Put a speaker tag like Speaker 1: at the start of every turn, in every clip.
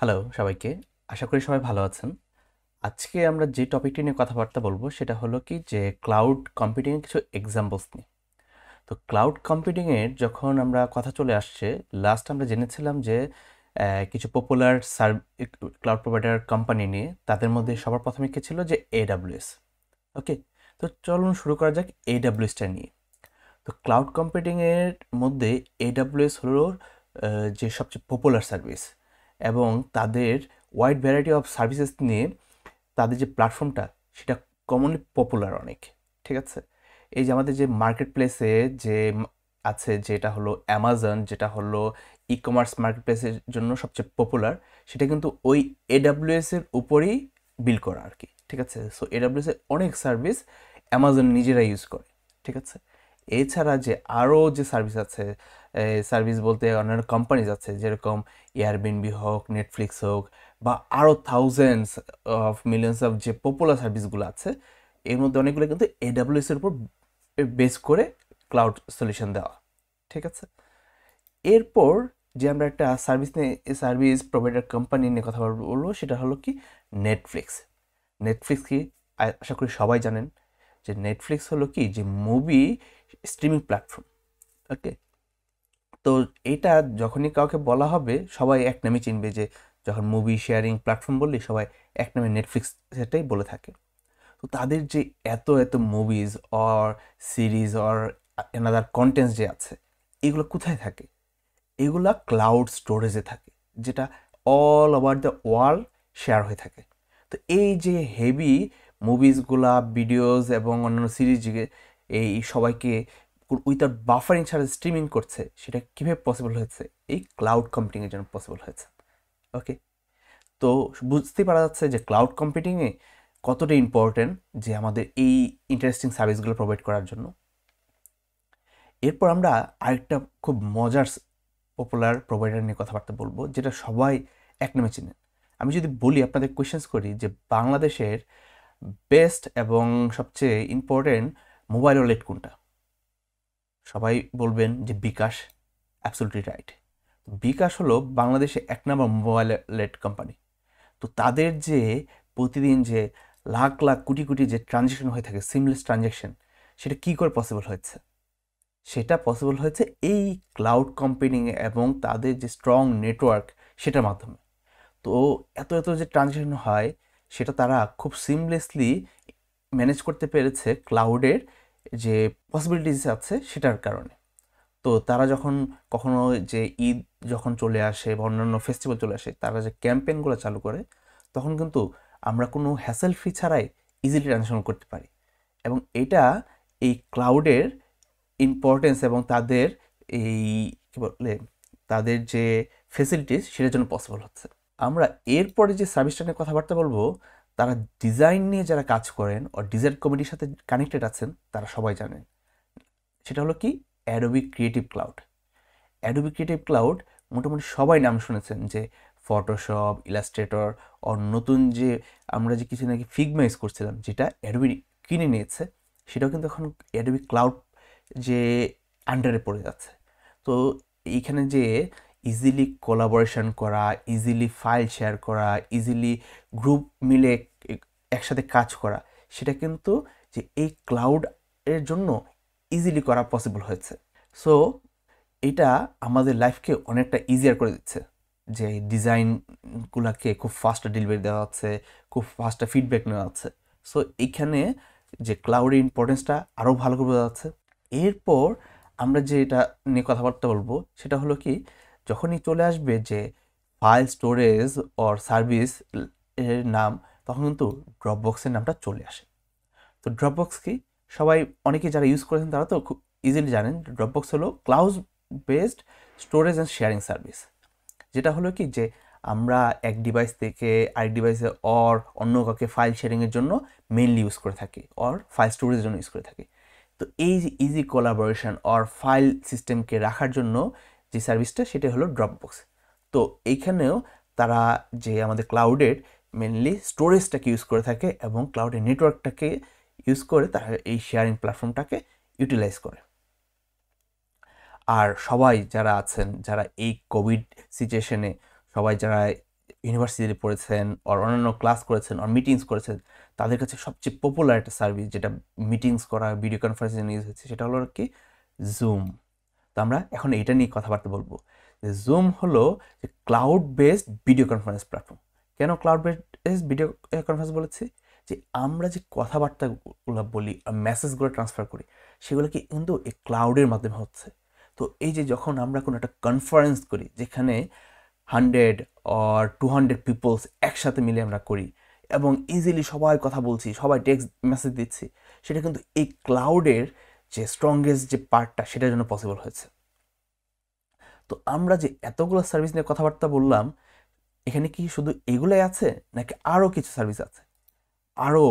Speaker 1: Hello সবাইকে। আশা করি সবাই ভালো আছেন। আজকে আমরা যে টপিকটি নিয়ে কথাবার্তা বলবো সেটা হলো কি যে ক্লাউড কম্পিউটিং এর কিছু এক্সাম্পলস নিয়ে। তো ক্লাউড কম্পিউটিং এর যখন আমরা কথা চলে আসছে, লাস্ট আমরা জেনেছিলাম যে কিছু পপুলার ক্লাউড প্রোভাইডার কোম্পানি নিয়ে, তাদের মধ্যে সবার প্রথমে কি ছিল যে AWS। ওকে, তো চলুন শুরু করা যাক AWSটা নিয়ে। তো ক্লাউড কম্পিউটিং এর মধ্যে AWS হলো যে সবচেয়ে পপুলার সার্ভিস, এবং তাদের ওয়াইড ভ্যারাইটি অফ সার্ভিসেস নিয়ে তাদের যে প্ল্যাটফর্মটা সেটা কমনলি পপুলার অনেক। ঠিক আছে, এই যে আমাদের যে মার্কেট প্লেসে যে আছে, যেটা হলো অ্যামাজন, যেটা হলো ই কমার্স মার্কেট প্লেসের জন্য সবচেয়ে পপুলার, সেটা কিন্তু ওই AWS এর উপরেই বিল করা আর কি। ঠিক আছে, সো AWS এর অনেক সার্ভিস অ্যামাজন নিজেরা ইউজ করে। ঠিক আছে, এছাড়া যে আরও যে সার্ভিস আছে, সার্ভিস বলতে অন্যান্য কোম্পানিজ আছে, যেরকম এয়ারবিএনবি হোক, নেটফ্লিক্স হোক, বা আরও থাউজেন্ডস অফ মিলিয়ন্স অফ যে পপুলার সার্ভিসগুলো আছে, এর মধ্যে অনেকগুলো কিন্তু AWS এর উপর বেস করে ক্লাউড সলিউশন দেওয়া। ঠিক আছে, এরপর যে আমরা একটা সার্ভিস নিয়ে, সার্ভিস প্রোভাইডার কোম্পানি নিয়ে কথা বলবো, সেটা হলো কি নেটফ্লিক্স। নেটফ্লিক্স কি আশা করি সবাই জানেন যে নেটফ্লিক্স হলো কি যে মুভি স্ট্রিমিং প্ল্যাটফর্ম। ওকে, তো এটা যখনই কাউকে বলা হবে সবাই এক নামে চিনবে, যে যখন মুভি শেয়ারিং প্ল্যাটফর্ম বললে সবাই এক নামে নেটফ্লিক্স সেটাই বলে থাকে। তো তাদের যে এত এত movies or series or another contents যে আছে, এগুলো কোথায় থাকে? এগুলা ক্লাউড স্টোরেজে থাকে, যেটা all over the world share হয়ে থাকে। তো এই যে হেভি মুভিজগুলা, ভিডিওস এবং অন্যান্য সিরিজ এই সবাইকে উইথাউট বাফারিং ছাড়া স্ট্রিমিং করছে, সেটা কীভাবে পসিবল হয়েছে? এই ক্লাউড কম্পিউটিংয়ের জন্য পসিবল হয়েছে। ওকে, তো বুঝতেই পারা যাচ্ছে যে ক্লাউড কম্পিউটিংয়ে কতটা ইম্পর্টেন্ট যে আমাদের এই ইন্টারেস্টিং সার্ভিসগুলো প্রোভাইড করার জন্য। এরপর আমরা আরেকটা খুব মজার পপুলার প্রোভাইডার নিয়ে কথাবার্তা বলবো, যেটা সবাই এক নামে চিনেন। আমি যদি বলি, আপনাদের কোয়েশ্চেন্স করি যে বাংলাদেশের বেস্ট এবং সবচেয়ে ইম্পর্টেন্ট মোবাইল ওয়ালেট কোনটা, সবাই বলবেন যে বিকাশ। Absolutely right. বিকাশ হলো বাংলাদেশে এক নম্বর মোবাইল ওয়ালেট কোম্পানি। তো তাদের যে প্রতিদিন যে লাখ লাখ কোটি কোটি যে ট্রানজ্যাকশন হয়ে থাকে, সিমলেস ট্রানজ্যাকশন, সেটা কী করে পসিবল হয়েছে? সেটা পসিবল হয়েছে এই ক্লাউড কম্পিউটিং এবং তাদের যে স্ট্রং নেটওয়ার্ক, সেটার মাধ্যমে। তো এত এত যে ট্রানজ্যাকশন হয়, সেটা তারা খুব সিমলেসলি ম্যানেজ করতে পেরেছে ক্লাউডের যে পসিবিলিটিস আছে সেটার কারণে। তো তারা যখন কখনো যে ঈদ যখন চলে আসে বা অন্যান্য ফেস্টিভ্যাল চলে আসে, তারা যে ক্যাম্পেইনগুলো চালু করে, তখন কিন্তু আমরা কোনো হ্যাসেল ফ্রি ছাড়াই ইজিলি ট্রানজ্যাকশন করতে পারি। এবং এটা এই ক্লাউডের ইম্পর্টেন্স এবং তাদের এই কী বলে, তাদের যে ফেসিলিটিস, সেটার জন্য পসিবল হচ্ছে। আমরা এরপরে যে সার্ভিসটা নিয়ে কথাবার্তা বলবো, তারা ডিজাইন নিয়ে যারা কাজ করেন ও ডিজাইন কমিটির সাথে কানেক্টেড আছেন, তারা সবাই জানেন। সেটা হলো কি Adobe creative cloud. Adobe creative cloud মোটামুটি সবাই নাম শুনেছেন, যে ফটোশপ, ইলাস্ট্রেটর, ও নতুন যে আমরা যে কিছু নাকি ফিগমা ইউজ করছিলাম, যেটা অ্যাডোবি কিনে নিয়েছে, সেটাও কিন্তু এখন অ্যাডোবি ক্লাউড যে আন্ডারে পড়ে যাচ্ছে। তো এইখানে যে ইজিলি কোলাবোরেশন করা, ইজিলি ফাইল শেয়ার করা, ইজিলি গ্রুপ মিলে একসাথে কাজ করা, সেটা কিন্তু যে এই ক্লাউড এর জন্য ইজিলি করা পসিবল হয়েছে। সো এটা আমাদের লাইফকে অনেকটা ইজিয়ার করে দিচ্ছে, যে ডিজাইনগুলোকে খুব ফাস্ট ডেলিভারি দেওয়া হচ্ছে, খুব ফাস্ট ফিডব্যাক নেওয়া হচ্ছে। সো এইখানে যে ক্লাউডের ইম্পর্টেন্সটা আরও ভালো করে বোঝা যাচ্ছে। এরপর আমরা যে এটা নিয়ে কথাবার্তা বলবো, সেটা হলো কি, যখনই চলে আসবে যে ফাইল স্টোরেজ অর সার্ভিস এর নাম, তখন কিন্তু ড্রপবক্সের নামটা চলে আসে। তো ড্রপবক্স কি, সবাই অনেকে যারা ইউজ করেছেন তারা তো খুব ইজিলি জানেন, ড্রপবক্স হলো cloud based storage and sharing service. যেটা হলো কি যে আমরা এক ডিভাইস থেকে আরেক ডিভাইসে অর অন্য কাউকে ফাইল শেয়ারিংয়ের জন্য মেইনলি ইউজ করে থাকি, অর ফাইল স্টোরেজের জন্য ইউজ করে থাকি। তো এই যে ইজি কোলাবোরেশন অর ফাইল সিস্টেমকে রাখার জন্য যে সার্ভিসটা, সেটা হলো ড্রপবক্স। তো এইখানেও তারা যে আমাদের ক্লাউডের মেনলি স্টোরেজটাকে ইউজ করে থাকে এবং ক্লাউডের নেটওয়ার্কটাকে ইউজ করে তারা এই শেয়ারিং প্ল্যাটফর্মটাকে ইউটিলাইজ করে। আর সবাই যারা আছেন, যারা এই কোভিড সিচুয়েশনে সবাই যারা ইউনিভার্সিটিতে পড়েছেন আর অন্যান্য ক্লাস করেছেন আর মিটিংস করেছেন, তাদের কাছে সবচেয়ে পপুলার একটা সার্ভিস যেটা মিটিংস করা, ভিডিও কনফারেন্সিং ইউজ হচ্ছে, সেটা হলো কি জুম। তো আমরা এখন এইটা নিয়ে কথাবার্তা বলবো যে জুম হলো যে cloud based video conference platform. কেন ক্লাউড বেসড ভিডিও কনফারেন্স বলেছি? যে আমরা যে কথাবার্তাগুলো বলি আর মেসেজগুলো ট্রান্সফার করি, সেগুলো কি কিন্তু এই ক্লাউডের মাধ্যমে হচ্ছে। তো এই যে যখন আমরা কোনো একটা কনফারেন্স করি যেখানে 100 অর 200 পিপলস একসাথে মিলে আমরা করি এবং ইজিলি সবাই কথা বলছি, সবাই টেক্সট মেসেজ দিচ্ছি, সেটা কিন্তু এই ক্লাউডের যে স্ট্রংগেস্ট যে পার্টটা, সেটার জন্য পসিবল হয়েছে। তো আমরা যে এতগুলো সার্ভিস নিয়ে কথাবার্তা বললাম, এখানে কি শুধু এগুলাই আছে নাকি আরও কিছু সার্ভিস আছে? আরও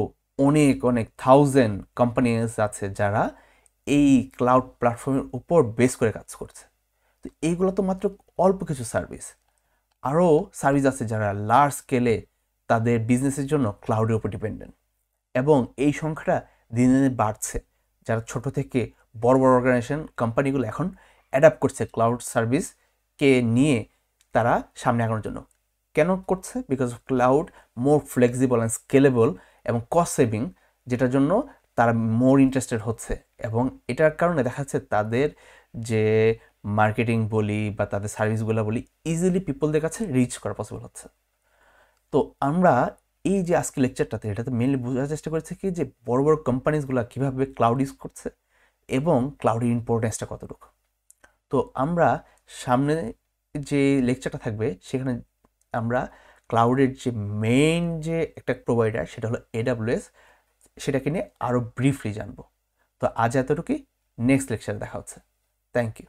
Speaker 1: অনেক অনেক থাউজেন্ড কোম্পানিজ আছে যারা এই ক্লাউড প্ল্যাটফর্মের উপর বেস করে কাজ করছে। তো এইগুলো তো মাত্র অল্প কিছু সার্ভিস। আরও সার্ভিস আছে যারা লার্জ স্কেলে তাদের বিজনেসের জন্য ক্লাউডের উপর ডিপেন্ডেন্ট, এবং এই সংখ্যাটা দিনে দিনে বাড়ছে। যারা ছোট থেকে বড় বড় অর্গানাইজেশন কোম্পানিগুলো এখন অ্যাডাপ্ট করছে ক্লাউড সার্ভিসকে নিয়ে তারা সামনে আগানোর জন্য। কেন করছে? Because of cloud more flexible and scalable এবং কস্ট সেভিং, যেটার জন্য তারা মোর ইন্টারেস্টেড হচ্ছে। এবং এটার কারণে দেখা যাচ্ছে তাদের যে মার্কেটিং বলি বা তাদের সার্ভিসগুলো বলি, ইজিলি পিপলদের কাছে রিচ করা পসিবল হচ্ছে। তো আমরা এই যে আজকে লেকচারটাতে, এটাতে মেনলি বোঝার চেষ্টা করেছি কি যে বড় বড় কোম্পানিজগুলো কীভাবে ক্লাউড ইউজ করছে এবং ক্লাউডের ইম্পর্টেন্সটা কতটুকু। তো আমরা সামনে যে লেকচারটা থাকবে সেখানে আমরা ক্লাউডের যে মেইন যে একটা প্রোভাইডার, সেটা হলো AWS, সেটাকে নিয়ে আরও ব্রিফলি জানবো। তো আজ এতটুকুই, নেক্সট লেকচারে দেখা হচ্ছে। Thank you.